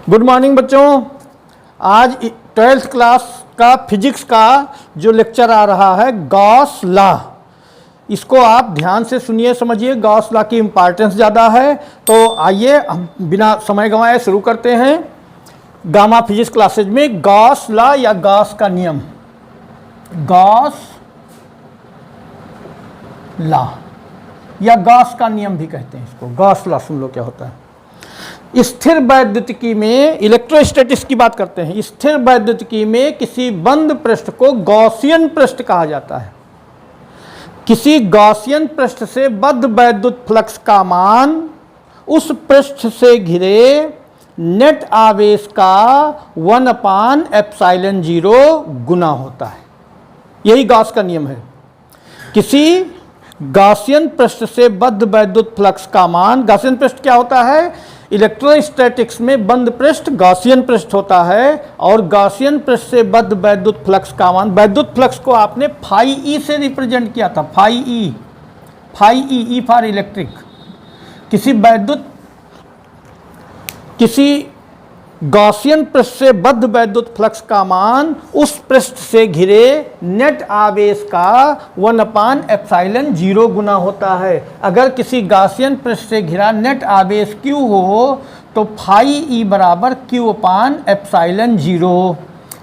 Good morning बच्चों। आज 12th class का फिजिक्स का जो लेक्चर आ रहा है गॉस लॉ, इसको आप ध्यान से सुनिए समझिए। गॉस लॉ की इम्पॉर्टेंस ज़्यादा है, तो आइए हम बिना समय गंवाए शुरू करते हैं। गामा फिजिक्स क्लासेज में गॉस लॉ या गॉस का नियम, गॉस लॉ या गॉस का नियम भी कहते हैं इसको। गॉस लॉ सुन लो क्या होता है। स्थिर वैद्युतिकी में, इलेक्ट्रोस्टैटिक्स की बात करते हैं, स्थिर वैद्युतिकी में किसी बंद पृष्ठ को गॉसियन पृष्ठ कहा जाता है। किसी गॉसियन पृष्ठ से बद्ध वैद्युत फ्लक्स का मान उस पृष्ठ से घिरे नेट आवेश का 1/ε0 गुना होता है। यही गॉस का नियम है। किसी गॉसियन पृष्ठ से बद्ध वैद्युत फ्लक्स का मान, गॉसियन पृष्ठ क्या होता है? इलेक्ट्रोस्टैटिक्स में बंद पृष्ठ गॉसियन पृष्ठ होता है, और गॉसियन पृष्ठ से बद्ध वैद्युत फ्लक्स का मान, वैद्युत फ्लक्स को आपने फाई ई से रिप्रेजेंट किया था। Phi E for electric. किसी गॉसियन पृष्ठ से बद्ध वैद्युत फ्लक्स का मान उस पृष्ठ से घिरे नेट आवेश का 1/ε0 गुना होता है। अगर किसी गॉसियन पृष्ठ से घिरा नेट आवेश Q हो तो फाई ई बराबर Q/ε0।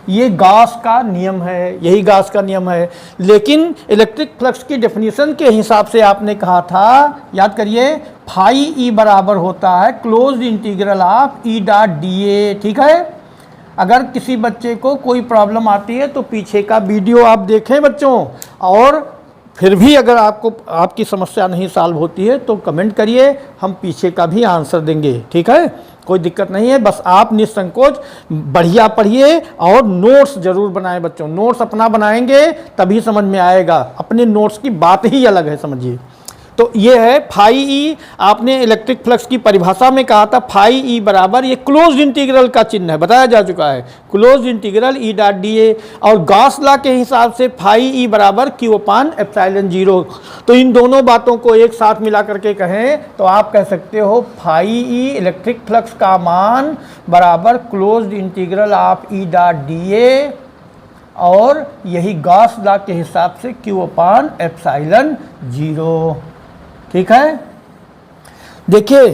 ये गॉस का नियम है, यही गॉस का नियम है। लेकिन इलेक्ट्रिक फ्लक्स की डेफिनेशन के हिसाब से आपने कहा था, याद करिए, फाई ई बराबर होता है closed integral of E dot D ए। ठीक है। अगर किसी बच्चे को कोई प्रॉब्लम आती है तो पीछे का वीडियो आप देखें बच्चों, और फिर भी अगर आपकी समस्या नहीं सॉल्व होती है तो कमेंट करिए, हम पीछे का भी आंसर देंगे। ठीक है, कोई दिक्कत नहीं है। बस आप निसंकोच बढ़िया पढ़िए और नोट्स जरूर बनाएं बच्चों। नोट्स अपना बनाएंगे तभी समझ में आएगा। अपने नोट्स की बात ही अलग है, समझिए। तो ये है फाई ई। आपने इलेक्ट्रिक फ्लक्स की परिभाषा में कहा था फाई ई बराबर, ये क्लोज्ड इंटीग्रल का चिन्ह है, बताया जा चुका है, क्लोज्ड इंटीग्रल ई डॉट डी ए। और गॉस लॉ के हिसाब से फाई ई बराबर Q/ε0। तो इन दोनों बातों को एक साथ मिला करके कहें तो आप कह सकते हो फाई ई इलेक्ट्रिक फ्लक्स का मान बराबर closed integral of E dot D ए, और यही गॉस लॉ के हिसाब से Q/ε0। ठीक है। देखिए,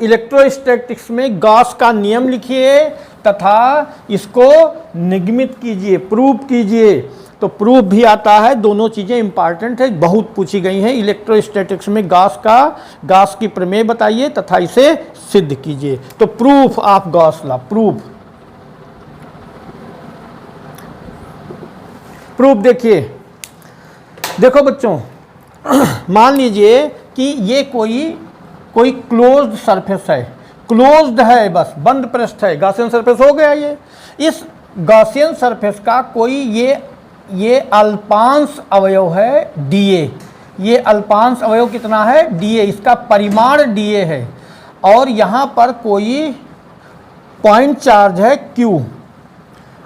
इलेक्ट्रोस्टैटिक्स में गॉस का नियम लिखिए तथा इसको निगमित कीजिए, प्रूव कीजिए। तो प्रूफ भी आता है, दोनों चीज़ें इंपॉर्टेंट है, बहुत पूछी गई हैं इलेक्ट्रोस्टैटिक्स में। गॉस की प्रमेय बताइए तथा इसे सिद्ध कीजिए। तो proof of Gauss law, proof देखो बच्चों, मान लीजिए कि ये कोई क्लोज्ड सरफेस है, क्लोज्ड है, बस बंद पृष्ठ है, गॉसियन सरफेस हो गया। ये इस गॉसियन सरफेस का कोई ये अल्पांश अवयव है dA। ये अल्पांश अवयव कितना है? dA। इसका परिमाण dA है, और यहाँ पर कोई पॉइंट चार्ज है Q,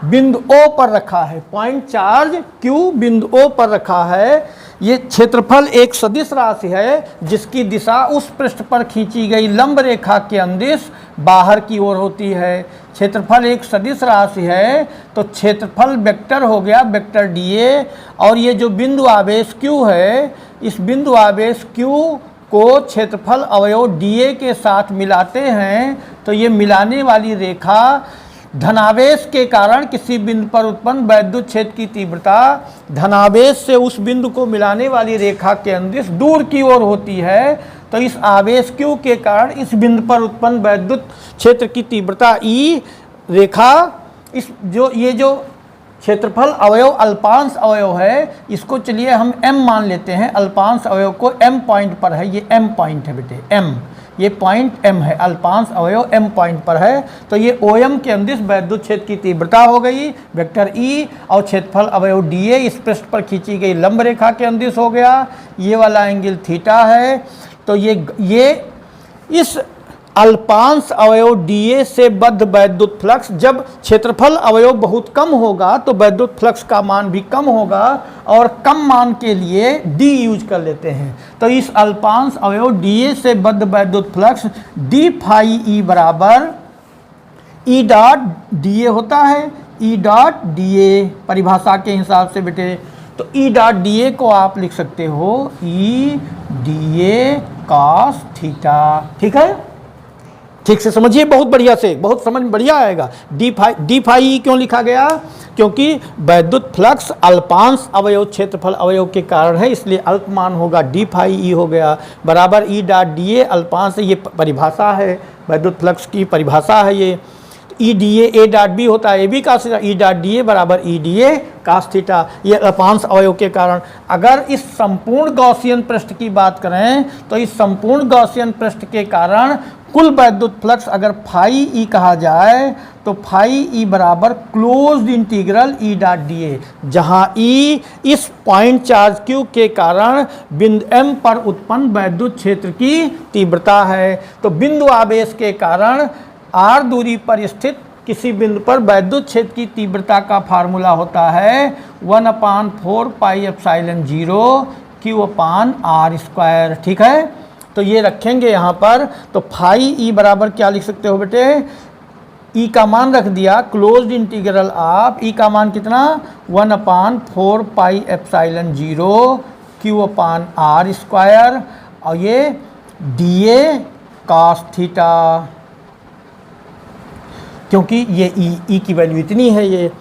बिंदु O पर रखा है। पॉइंट चार्ज Q बिंदु O पर रखा है। ये क्षेत्रफल एक सदिश राशि है जिसकी दिशा उस पृष्ठ पर खींची गई लंब रेखा के अंदिश बाहर की ओर होती है। क्षेत्रफल एक सदिश राशि है तो क्षेत्रफल वेक्टर हो गया, वेक्टर dA। और ये जो बिंदु आवेश Q है, इस बिंदु आवेश Q को क्षेत्रफल अवयव dA के साथ मिलाते हैं तो ये मिलाने वाली रेखा धनावेश के कारण किसी बिंदु पर उत्पन्न वैद्युत क्षेत्र की तीव्रता धनावेश से उस बिंदु को मिलाने वाली रेखा के अंदिश दूर की ओर होती है। तो इस आवेश Q के कारण इस बिंदु पर उत्पन्न वैद्युत क्षेत्र की तीव्रता E रेखा, ये जो क्षेत्रफल अवयव अल्पांश अवयव है, इसको चलिए हम M मान लेते हैं। अल्पांश अवयव को M पॉइंट पर है, ये M पॉइंट है बेटे, M, ये पॉइंट M है, अल्पांश अवयव M पॉइंट पर है। तो ये OM के अंदिश वैद्युत क्षेत्र की तीव्रता हो गई, वेक्टर E, और क्षेत्रफल अवयव dA इस पृष्ठ पर खींची गई लंब रेखा के अंदिश हो गया। ये वाला एंगल थीटा है। तो ये इस अल्पांश अवयव dA से बद्ध वैद्युत फ्लक्स, जब क्षेत्रफल अवयव बहुत कम होगा तो वैद्युत फ्लक्स का मान भी कम होगा, और कम मान के लिए d यूज कर लेते हैं। तो इस अल्पांश अवयव dA से बद्ध वैद्युत फ्लक्स d फाई ई बराबर ई डॉट डी ए होता है, ई डॉट डी ए परिभाषा के हिसाब से बेटे। तो ई डॉट डी ए को आप लिख सकते हो ई डी ए कॉस थीटा। ठीक है, ठीक से समझिए, बहुत बढ़िया से, बहुत समझ बढ़िया आएगा। डी फाई क्यों लिखा गया? क्योंकि वैद्युत फ्लक्स अल्पांश अवयव क्षेत्रफल अवयव के कारण है, इसलिए अल्पमान होगा, डी फाई ई हो गया बराबर ई डॉट डी ए अल्पांश। ये परिभाषा है, वैद्युत फ्लक्स की परिभाषा है ये। E D A dot B होता है A B cos theta, E dot D A बराबर E D A cos theta, ये अल्पांश अवयव के कारण। अगर इस संपूर्ण गॉसियन पृष्ठ की बात करें तो इस संपूर्ण गॉसियन पृष्ठ के कारण कुल वैद्युत फ्लक्स अगर फाई ई कहा जाए तो फाई ई बराबर क्लोज्ड इंटीग्रल ई डॉट डी ए, जहाँ ई इस पॉइंट चार्ज क्यू के कारण बिंदु एम पर उत्पन्न वैद्युत क्षेत्र की तीव्रता है। तो बिंदु आवेश के कारण आर दूरी पर स्थित किसी बिंदु पर वैद्युत क्षेत्र की तीव्रता का फार्मूला होता है 1/4 पाई एप्सिलॉन 0 Q/r²। ठीक है, तो ये रखेंगे यहाँ पर। तो फाई ई बराबर क्या लिख सकते हो बेटे? ई का मान रख दिया, क्लोज्ड इंटीग्रल ऑफ ई का मान कितना 1/4 पाई एप्सिलॉन 0 Q/r², और ये डी ए कॉस थीटा, क्योंकि ये ई की वैल्यू इतनी है। ये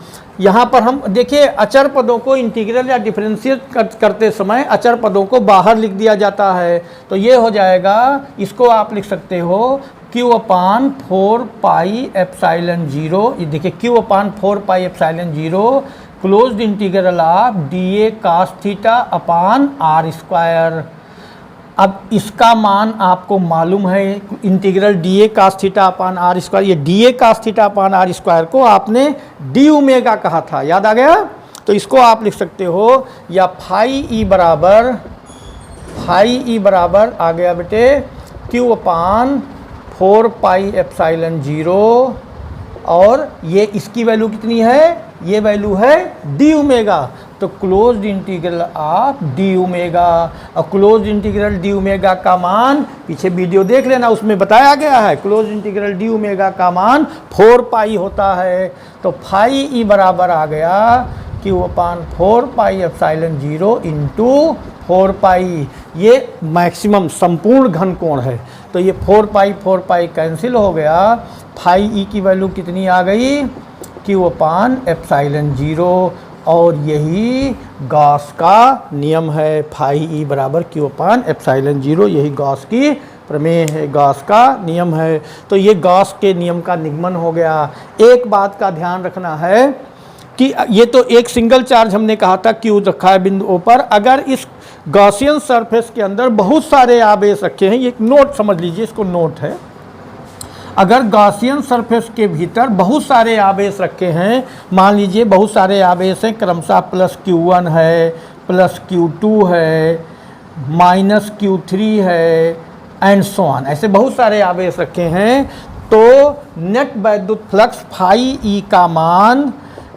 यहाँ पर हम देखिए अचर पदों को इंटीग्रल या डिफरेंशिएट करते समय अचर पदों को बाहर लिख दिया जाता है। तो ये हो जाएगा, इसको आप लिख सकते हो Q/4 पाई एप्सिलॉन 0, ये देखिए Q/4 pi epsilon 0 closed integral of D A cos theta upon r²। अब इसका मान आपको मालूम है, integral D A cos theta upon r², ये D A cos theta upon r² को आपने डी ओमेगा कहा था, याद आ गया? तो इसको आप लिख सकते हो, या फाई ई बराबर आ गया बेटे Q/4 पाई एप्सिलॉन 0, और ये इसकी वैल्यू कितनी है? ये वैल्यू है डी ओमेगा। तो closed integral of D omega, और क्लोज्ड इंटीग्रल डी ओमेगा का मान पीछे वीडियो देख लेना, उसमें बताया गया है। क्लोज्ड इंटीग्रल डी ओमेगा का मान 4 पाई होता है। तो फाई ई बराबर आ गया Q/4 पाई एप्सिलॉन 0 इंटू 4 पाई, ये मैक्सिमम संपूर्ण घन कोण है। तो ये 4 पाई कैंसिल हो गया। फाई ई की वैल्यू कितनी आ गई? Q/एप्सिलॉन 0, और यही गॉस का नियम है। फाई ई बराबर Q/एप्सिलॉन 0, यही गॉस की प्रमेय है, गॉस का नियम है। तो ये गॉस के नियम का निगमन हो गया। एक बात का ध्यान रखना है कि ये तो एक सिंगल चार्ज हमने कहा था Q रखा है बिंदुओं पर। अगर इस गॉसियन सरफेस के अंदर बहुत सारे आवेश रखे हैं, ये एक नोट समझ लीजिए, इसको नोट है। अगर गॉसियन सरफेस के भीतर बहुत सारे आवेश रखे हैं, मान लीजिए बहुत सारे आवेश हैं, क्रमशः +Q1 है, +Q2 है, -Q3 है, एंड सो ऑन, ऐसे बहुत सारे आवेश रखे हैं, तो नेट वैद्युत फ्लक्स फाई ई का मान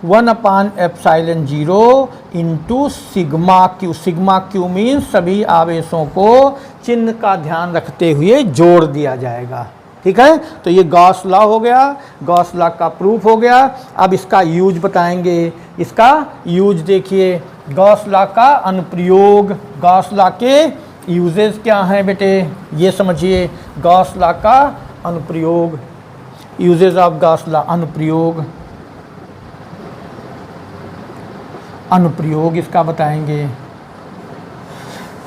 1/एप्सिलॉन 0 into sigma Q. Sigma Q means सभी आवेशों को चिन्ह का ध्यान रखते हुए जोड़ दिया जाएगा। ठीक है, तो ये गॉस लॉ हो गया, गॉस लॉ का प्रूफ हो गया। अब इसका यूज बताएंगे। इसका यूज देखिए, गॉस लॉ का अनुप्रयोग। गॉस लॉ के यूजेस क्या हैं बेटे, ये समझिए। गॉस लॉ का अनुप्रयोग, यूजेस ऑफ गॉस लॉ, अनुप्रयोग इसका बताएंगे।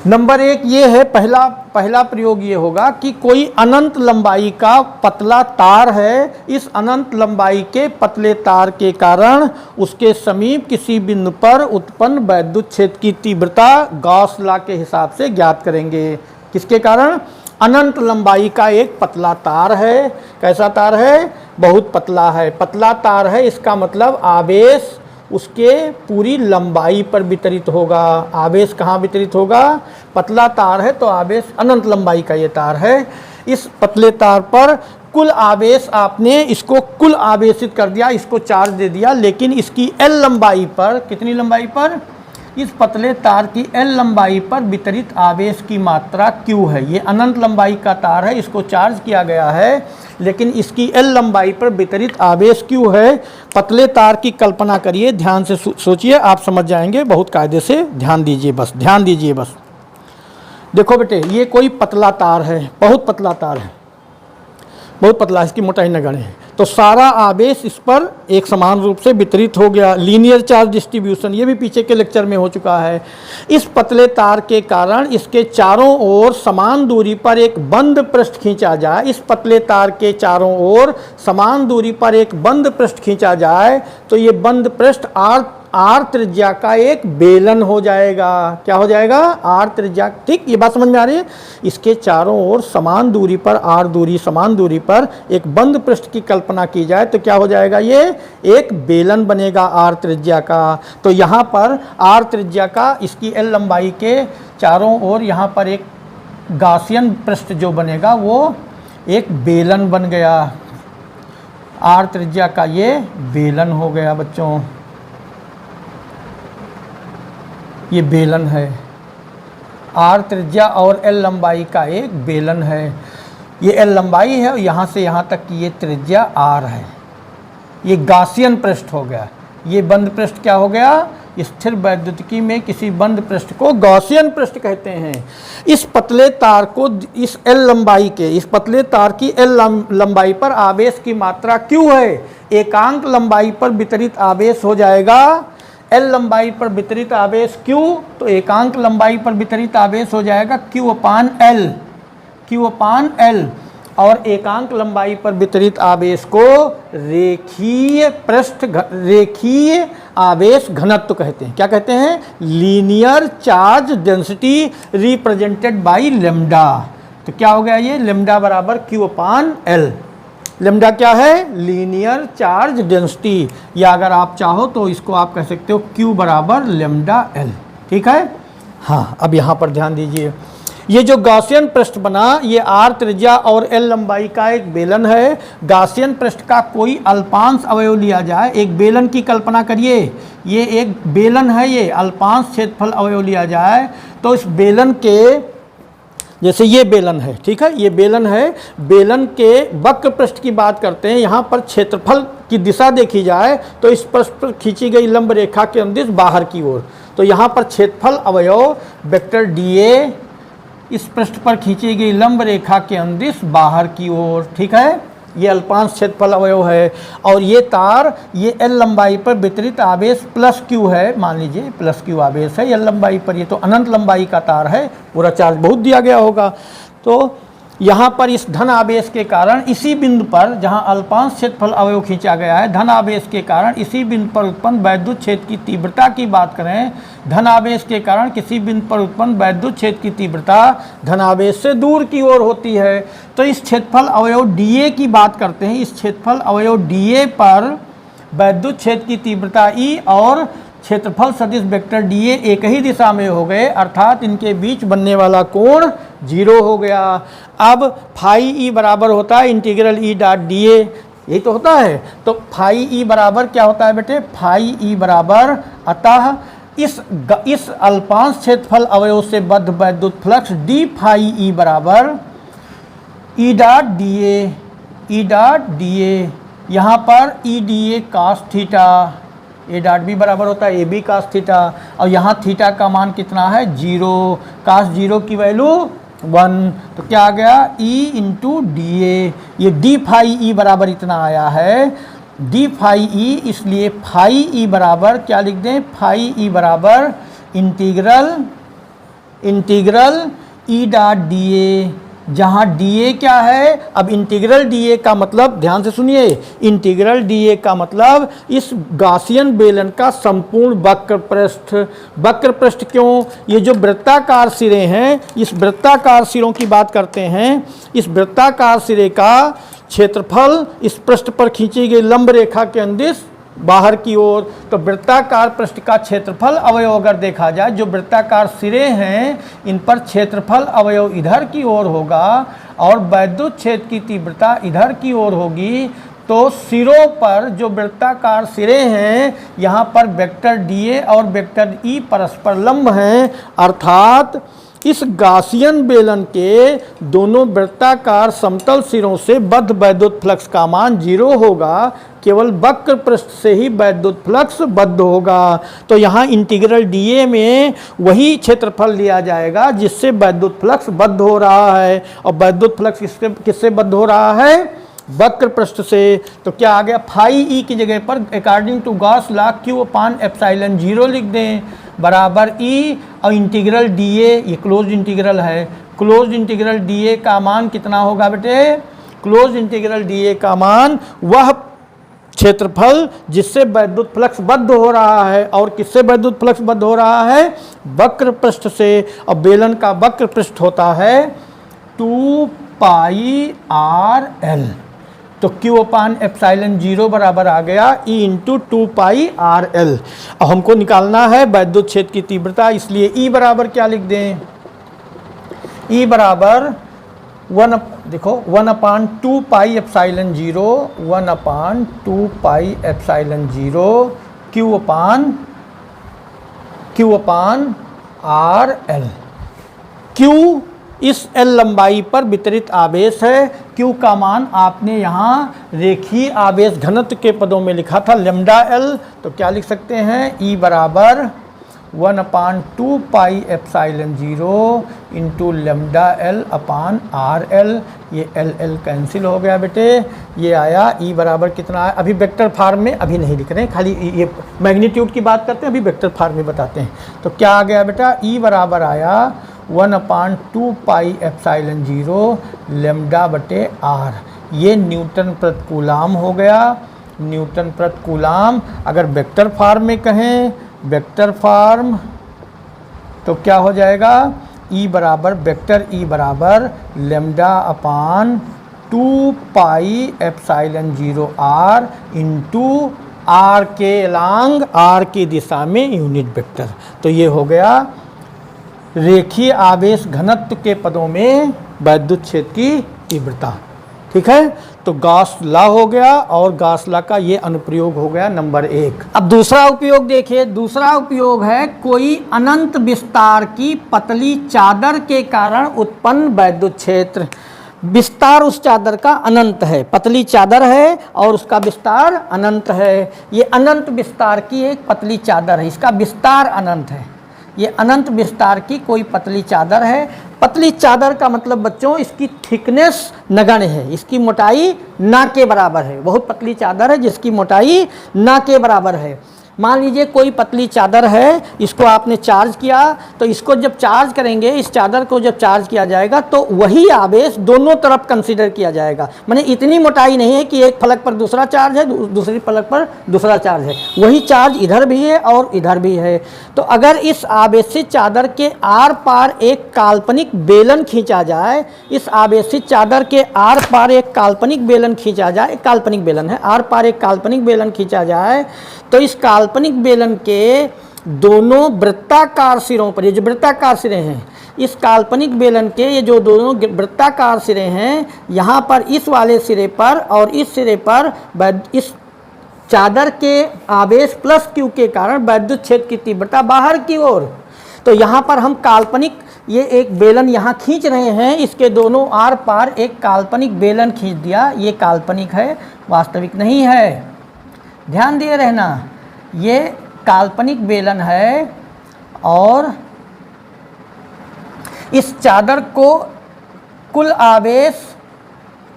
नंबर 1 ये है, पहला प्रयोग ये होगा कि कोई अनंत लंबाई का पतला तार है। इस अनंत लंबाई के पतले तार के कारण उसके समीप किसी बिंदु पर उत्पन्न वैद्युत क्षेत्र की तीव्रता गॉस लॉ के हिसाब से ज्ञात करेंगे। किसके कारण? अनंत लंबाई का एक पतला तार है। कैसा तार है? बहुत पतला है। पतला तार है, इसका मतलब आवेश उसके पूरी लंबाई पर वितरित होगा। आवेश कहाँ वितरित होगा? पतला तार है तो आवेश अनंत लंबाई का ये तार है। इस पतले तार पर कुल आवेश, आपने इसको कुल आवेशित कर दिया, इसको चार्ज दे दिया, लेकिन इसकी L लंबाई पर, कितनी लंबाई पर? इस पतले तार की L लंबाई पर वितरित आवेश की मात्रा Q है। ये अनंत लंबाई का तार है, इसको चार्ज किया गया है, लेकिन इसकी L लंबाई पर वितरित आवेश Q है। पतले तार की कल्पना करिए, ध्यान से सोचिए, आप समझ जाएंगे बहुत कायदे से। ध्यान दीजिए बस, ध्यान दीजिए बस। देखो बेटे, ये कोई पतला तार है, बहुत पतला तार है, बहुत पतला, इसकी मोटाई नगण्य है। तो सारा आवेश इस पर एक समान रूप से वितरित हो गया, लीनियर चार्ज डिस्ट्रीब्यूशन, ये भी पीछे के लेक्चर में हो चुका है। इस पतले तार के कारण इसके चारों ओर समान दूरी पर एक बंद पृष्ठ खींचा जाए, इस पतले तार के चारों ओर समान दूरी पर एक बंद पृष्ठ खींचा जाए तो ये बंद पृष्ठ आर त्रिज्या का एक बेलन हो जाएगा। क्या हो जाएगा? आर त्रिज्या। ठीक, ये बात समझ में आ रही है? इसके चारों ओर समान दूरी पर, आर दूरी, समान दूरी पर एक बंद पृष्ठ की कल्पना की जाए तो क्या हो जाएगा? ये एक बेलन बनेगा आर त्रिज्या का। तो यहाँ पर आर त्रिज्या का, इसकी एल लंबाई के चारों ओर यहाँ पर एक गासियन पृष्ठ जो बनेगा वो एक बेलन बन गया। आर त्रिज्या का ये बेलन हो गया बच्चों, ये बेलन है। आर त्रिज्या और एल लंबाई का एक बेलन है। ये एल लंबाई है और यहाँ से यहाँ तक की ये त्रिज्या आर है। ये गासियन पृष्ठ हो गया। ये बंद पृष्ठ क्या हो गया? स्थिर वैद्युतिकी में किसी बंद पृष्ठ को गॉसियन पृष्ठ कहते हैं। इस पतले तार को, इस एल लंबाई के, इस पतले तार की एल लंबाई पर आवेश की मात्रा क्यू है। एकांक लंबाई पर वितरित आवेश हो जाएगा एल लंबाई पर वितरित आवेश Q, तो एकांक लंबाई पर वितरित आवेश हो जाएगा Q अपान L, और एकांक लंबाई पर वितरित आवेश को रेखीय आवेश घनत्व कहते हैं। क्या कहते हैं? Linear charge density represented by lambda. तो क्या हो गया ये? लेम्डा बराबर Q अपान L। लेम्डा क्या है? लीनियर चार्ज डेंसिटी, या अगर आप चाहो तो इसको आप कह सकते हो Q बराबर लेम्डा L। ठीक है? हाँ, अब यहाँ पर ध्यान दीजिए, ये जो गॉसियन पृष्ठ बना, ये आर त्रिज्या और एल लंबाई का एक बेलन है। गॉसियन पृष्ठ का कोई अल्पांश अवयव लिया जाए, एक बेलन की कल्पना करिए, ये एक बेलन है, ये अल्पांश क्षेत्रफल अवयव लिया जाए तो इस बेलन के, जैसे ये बेलन है, ठीक है, ये बेलन है, बेलन के वक्र पृष्ठ की बात करते हैं। यहाँ पर क्षेत्रफल की दिशा देखी जाए तो इस पृष्ठ पर खींची गई लंब रेखा के अनुदिश बाहर की ओर, तो यहाँ पर क्षेत्रफल अवयव वेक्टर dA इस पृष्ठ पर खींची गई लंब रेखा के अनुदिश बाहर की ओर। ठीक है, ये अल्पांश क्षेत्रफल अवयव है। और ये तार, ये एल लंबाई पर वितरित आवेश प्लस Q है, मान लीजिए प्लस Q आवेश है एल लंबाई पर। ये तो अनंत लंबाई का तार है, पूरा चार्ज बहुत दिया गया होगा। तो यहाँ पर इस धन आवेश के कारण, इसी बिंदु पर जहाँ अल्पांश क्षेत्रफल अवयव खींचा गया है, धन आवेश के कारण इसी बिंदु पर उत्पन्न वैद्युत क्षेत्र की तीव्रता की बात करें, धन आवेश के कारण किसी बिंदु पर उत्पन्न वैद्युत क्षेत्र की तीव्रता धन आवेश से दूर की ओर होती है। तो इस क्षेत्रफल अवयव dA की बात करते हैं। इस क्षेत्रफल अवयव dA पर वैद्युत क्षेत्र की तीव्रता E और क्षेत्रफल सदिश वेक्टर dA एक ही दिशा में हो गए, अर्थात इनके बीच बनने वाला कोण 0 हो गया। अब फाई E बराबर होता है इंटीग्रल E डॉट dA, यही तो होता है। तो फाई E बराबर क्या होता है बेटे? फाई E बराबर, अतः इस अल्पांश क्षेत्रफल अवयव से बद्ध वैद्युत फ्लक्स d फाई E बराबर E डॉट dA, यहाँ पर E dA cos theta, A dot B बराबर होता है ए बी कास थीटा, और यहाँ थीटा का मान कितना है? 0, कास 0 की वैल्यू 1, तो क्या आ गया? E into dA। ये d फाई E बराबर इतना आया है, d फाई E, इसलिए फाई E बराबर क्या लिख दें? फाई E बराबर इंटीग्रल E डॉट dA, जहाँ dA क्या है? अब इंटीग्रल dA का मतलब, ध्यान से सुनिए, इंटीग्रल dA का मतलब इस गॉसियन बेलन का संपूर्ण वक्र पृष्ठ। वक्र पृष्ठ क्यों? ये जो वृत्ताकार सिरे हैं, इस वृत्ताकार सिरों की बात करते हैं। इस वृत्ताकार सिरे का क्षेत्रफल इस पृष्ठ पर खींची गई लंब रेखा के अनुदिश बाहर की ओर, तो वृत्ताकार पृष्ठ का क्षेत्रफल अवयव अगर देखा जाए, जो वृत्ताकार सिरे हैं इन पर क्षेत्रफल अवयव इधर की ओर होगा और वैद्युत क्षेत्र की तीव्रता इधर की ओर होगी, तो सिरों पर जो वृत्ताकार सिरे हैं यहाँ पर वेक्टर डीए और वेक्टर ई परस्पर लंब हैं, अर्थात इस गासियन बेलन के दोनों वृत्ताकार समतल सिरों से बद्ध वैद्युत फ्लक्स का मान 0 होगा, केवल वक्र पृष्ठ से ही वैद्युत फ्लक्स बद्ध होगा। तो यहाँ इंटीग्रल डीए में वही क्षेत्रफल लिया जाएगा जिससे वैद्युत फ्लक्स बद्ध हो रहा है, और वैद्युत फ्लक्स किससे बद्ध हो रहा है? वक्र पृष्ठ से। तो क्या आ गया? फाई ई की जगह पर according to Gauss law Q/ε0 लिख दें बराबर ई, और इंटीग्रल डीए ये क्लोज इंटीग्रल है, क्लोज इंटीग्रल डीए का मान कितना होगा बेटे? क्लोज इंटीग्रल डीए का मान वह क्षेत्रफल जिससे वैद्युत फ्लक्स बद्ध हो रहा है, और किससे वैद्युत फ्लक्स बद्ध हो रहा है? वक्र पृष्ठ से। और बेलन का वक्र पृष्ठ होता है 2πr_l, तो Q/ε0 बराबर आ गया E × 2πr_l। अब हमको निकालना है वैद्युत क्षेत्र की तीव्रता, इसलिए E बराबर क्या लिख दें? E बराबर 1/2πε0 Q/r_l। Q इस L लंबाई पर वितरित आवेश है। Q का मान आपने यहाँ रेखीय आवेश घनत्व के पदों में लिखा था λL, तो क्या लिख सकते हैं? E बराबर 1/2πε0 × λL/RL। ये L कैंसिल हो गया बेटे, ये आया E बराबर कितना आया? अभी वेक्टर फॉर्म में अभी नहीं लिख रहे हैं, खाली ये मैग्नीट्यूड की बात करते हैं, अभी वेक्टर फॉर्म में बताते हैं। तो क्या आ गया बेटा? E बराबर आया 1/2πε0 λ/R। ये न्यूटन प्रति कूलाम हो गया, न्यूटन प्रति कूलाम। अगर वेक्टर फॉर्म में कहें, वेक्टर फॉर्म, तो क्या हो जाएगा? E बराबर वेक्टर E बराबर λ/2πε0R इंटू R के लॉन्ग R की दिशा में यूनिट वेक्टर। तो ये हो गया रेखीय आवेश घनत्व के पदों में वैद्युत क्षेत्र की तीव्रता। ठीक है, तो गॉस लॉ हो गया, और गॉस लॉ का ये अनुप्रयोग हो गया नंबर 1। अब दूसरा उपयोग देखिए, दूसरा उपयोग है कोई अनंत विस्तार की पतली चादर के कारण उत्पन्न वैद्युत क्षेत्र। विस्तार उस चादर का अनंत है, पतली चादर है और उसका विस्तार अनंत है। ये अनंत विस्तार की एक पतली चादर है, इसका विस्तार अनंत है। ये अनंत विस्तार की कोई पतली चादर है। पतली चादर का मतलब बच्चों इसकी थिकनेस नगण्य है, इसकी मोटाई ना के बराबर है। बहुत पतली चादर है जिसकी मोटाई ना के बराबर है। मान लीजिए कोई पतली चादर है, इसको आपने चार्ज किया, तो इसको जब चार्ज करेंगे, इस चादर को जब चार्ज किया जाएगा तो वही आवेश दोनों तरफ कंसीडर किया जाएगा। माने इतनी मोटाई नहीं है कि एक फलक पर दूसरा चार्ज है, दूसरी फलक पर दूसरा चार्ज है, वही चार्ज इधर भी है और इधर भी है। तो अगर इस आवेशित चादर के आर पार एक काल्पनिक बेलन खींचा जाए, इस आवेशित चादर के आर पार एक काल्पनिक बेलन खींचा जाए, काल्पनिक बेलन है, आर पार एक काल्पनिक बेलन खींचा जाए, तो इस काल्पनिक बेलन के दोनों वृत्ताकार सिरों पर, ये जो वृत्ताकार सिरे हैं, इस काल्पनिक बेलन के ये जो दोनों वृत्ताकार सिरे हैं, यहाँ पर इस वाले सिरे पर और इस सिरे पर इस चादर के आवेश प्लस क्यू के कारण वैद्युत क्षेत्र की तीव्रता बाहर की ओर। तो यहाँ पर हम काल्पनिक ये एक बेलन यहाँ खींच रहे हैं, इसके दोनों आर पार एक काल्पनिक बेलन खींच दिया। ये काल्पनिक है, वास्तविक नहीं है, ध्यान दिए रहना। ये काल्पनिक बेलन है और इस चादर को कुल आवेश,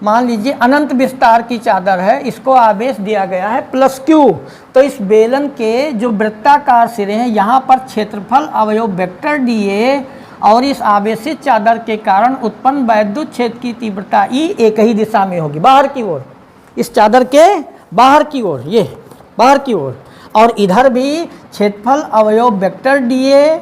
मान लीजिए अनंत विस्तार की चादर है, इसको आवेश दिया गया है प्लस क्यू। तो इस बेलन के जो वृत्ताकार सिरे हैं, यहाँ पर क्षेत्रफल अवयव वेक्टर डीए और इस आवेशित चादर के कारण उत्पन्न वैद्युत क्षेत्र की तीव्रता ई एक ही दिशा में होगी, बाहर की ओर, इस चादर के बाहर की ओर, ये बाहर की ओर। और इधर भी क्षेत्रफल अवयव वेक्टर डीए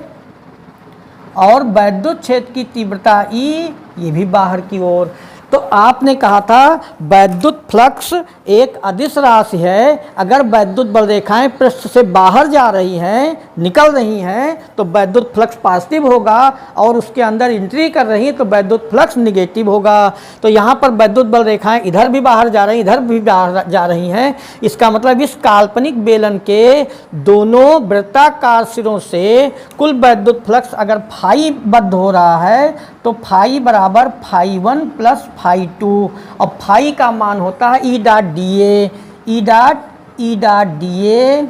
और वैद्युत क्षेत्र की तीव्रता ई, ये भी बाहर की ओर। तो आपने कहा था वैद्युत फ्लक्स एक अदिश राशि है, अगर वैद्युत बल रेखाएं पृष्ठ से बाहर जा रही हैं, निकल रही हैं, तो वैद्युत फ्लक्स पॉजिटिव होगा, और उसके अंदर एंट्री कर रही है तो वैद्युत फ्लक्स निगेटिव होगा। तो यहाँ पर वैद्युत बल रेखाएं इधर भी बाहर जा रही, इधर भी बाहर जा रही हैं। इसका मतलब इस काल्पनिक बेलन के दोनों वृत्ताकार सिरों से कुल वैद्युत फ्लक्स अगर फाई बद्ध हो रहा है तो फाई बराबर फाई 1 प्लस फाई 2, और फाई का मान होता है ई डॉट डी ए, ई डॉट डी ए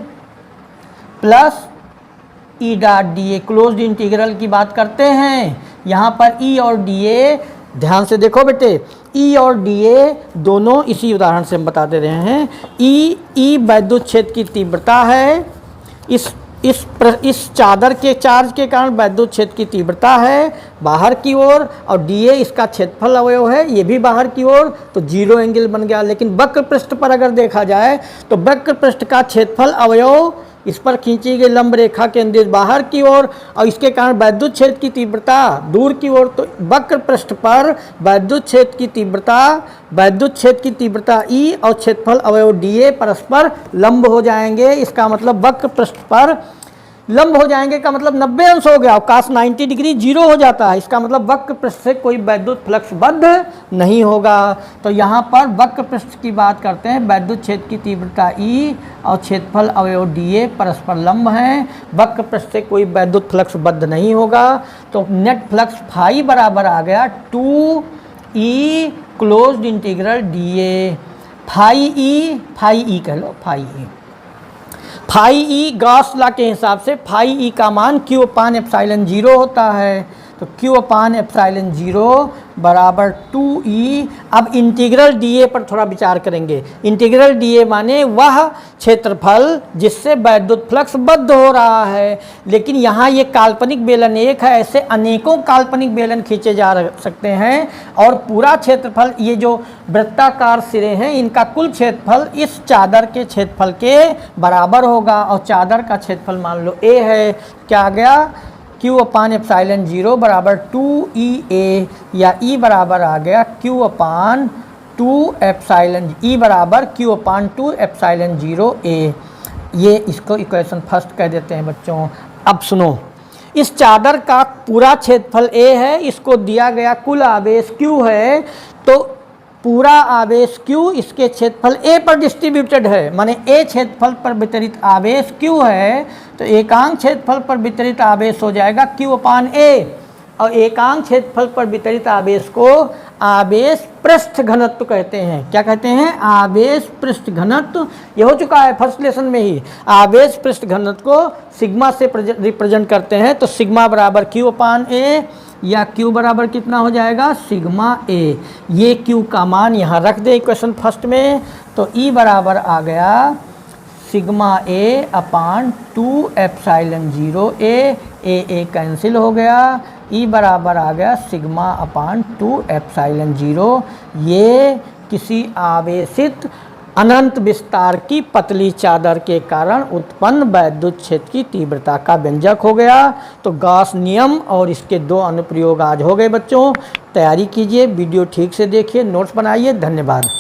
प्लस ई डॉट डी ए। क्लोज्ड इंटीग्रल की बात करते हैं, यहाँ पर ई और डी ए, ध्यान से देखो बेटे, ई और डी ए दोनों इसी उदाहरण से हम बता दे रहे हैं। ई वैद्युत क्षेत्र की तीव्रता है, इस चादर के चार्ज के कारण वैद्युत क्षेत्र की तीव्रता है बाहर की ओर, और डी ए इसका क्षेत्रफल अवयव है, ये भी बाहर की ओर, तो जीरो एंगल बन गया। लेकिन वक्र पृष्ठ पर अगर देखा जाए तो वक्र पृष्ठ का क्षेत्रफल अवयव इस पर खींची गई लंब रेखा के निर्देश बाहर की ओर, और इसके कारण वैद्युत क्षेत्र की तीव्रता दूर की ओर। तो वक्र पृष्ठ पर वैद्युत क्षेत्र की तीव्रता ई और क्षेत्रफल अवयव डी ए परस्पर लंब हो जाएंगे। इसका मतलब वक्र पृष्ठ पर लंब हो जाएंगे का मतलब 90 अंश हो गया, काश 90 डिग्री जीरो हो जाता है। इसका मतलब वक्र पृष्ठ से कोई वैद्युत फ्लक्स बद्ध नहीं होगा। तो यहाँ पर वक्र पृष्ठ की बात करते हैं, वैद्युत क्षेत्र की तीव्रता ई और क्षेत्रफल अवयव डी ए परस्पर लंब हैं, वक्र पृष्ठ से कोई वैद्युत फ्लक्स बद्ध नहीं होगा। तो नेट फ्लक्स फाई बराबर आ गया 2E closed integral D A, phi E कह लो, फाई ई गॉस लॉ के हिसाब से फाई ई का मान Q अपान एप्सिलॉन 0 होता है। तो Q अपान एप्सिलॉन 0 बराबर 2E। अब इंटीग्रल डीए पर थोड़ा विचार करेंगे। इंटीग्रल डीए माने वह क्षेत्रफल जिससे वैद्युत फ्लक्स बद्ध हो रहा है। लेकिन यहाँ ये काल्पनिक बेलन एक है, ऐसे अनेकों काल्पनिक बेलन खींचे जा सकते हैं, और पूरा क्षेत्रफल, ये जो वृत्ताकार सिरे हैं, इनका कुल क्षेत्रफल इस चादर के क्षेत्रफल के बराबर होगा, और चादर का क्षेत्रफल मान लो A है। क्या आ गया? Q अपान एप्सिलॉन 0 बराबर 2EA, या E बराबर आ गया Q अपान 2 एप्सिलॉन, E बराबर Q अपान 2 एप्सिलॉन 0A। ये इसको इक्वेशन फर्स्ट कह देते हैं बच्चों। अब सुनो, इस चादर का पूरा क्षेत्रफल A है, इसको दिया गया कुल आवेश Q है, तो पूरा आवेश Q इसके क्षेत्रफल A पर डिस्ट्रीब्यूटेड है, माने A क्षेत्रफल पर वितरित आवेश Q है, तो एकांक क्षेत्रफल पर वितरित आवेश हो जाएगा Q अपान A, और एकांक क्षेत्रफल पर वितरित आवेश को आवेश पृष्ठ घनत्व कहते हैं। क्या कहते हैं? आवेश पृष्ठ घनत्व। ये हो चुका है फर्स्ट लेसन में ही। आवेश पृष्ठ घनत्व को सिग्मा से रिप्रेजेंट करते हैं, तो सिग्मा बराबर Q अपान A, या Q बराबर कितना हो जाएगा? Sigma A। ये Q का मान यहाँ रख दे इक्वेशन फर्स्ट में, तो E बराबर आ गया sigma A upon 2 epsilon 0A, A cancel हो गया, E बराबर आ गया सिग्मा अपान 2 एप्सिलॉन 0। ये किसी आवेशित अनंत विस्तार की पतली चादर के कारण उत्पन्न वैद्युत क्षेत्र की तीव्रता का व्यंजक हो गया। तो गॉस नियम और इसके 2 अनुप्रयोग आज हो गए बच्चों। तैयारी कीजिए, वीडियो ठीक से देखिए, नोट्स बनाइए। धन्यवाद।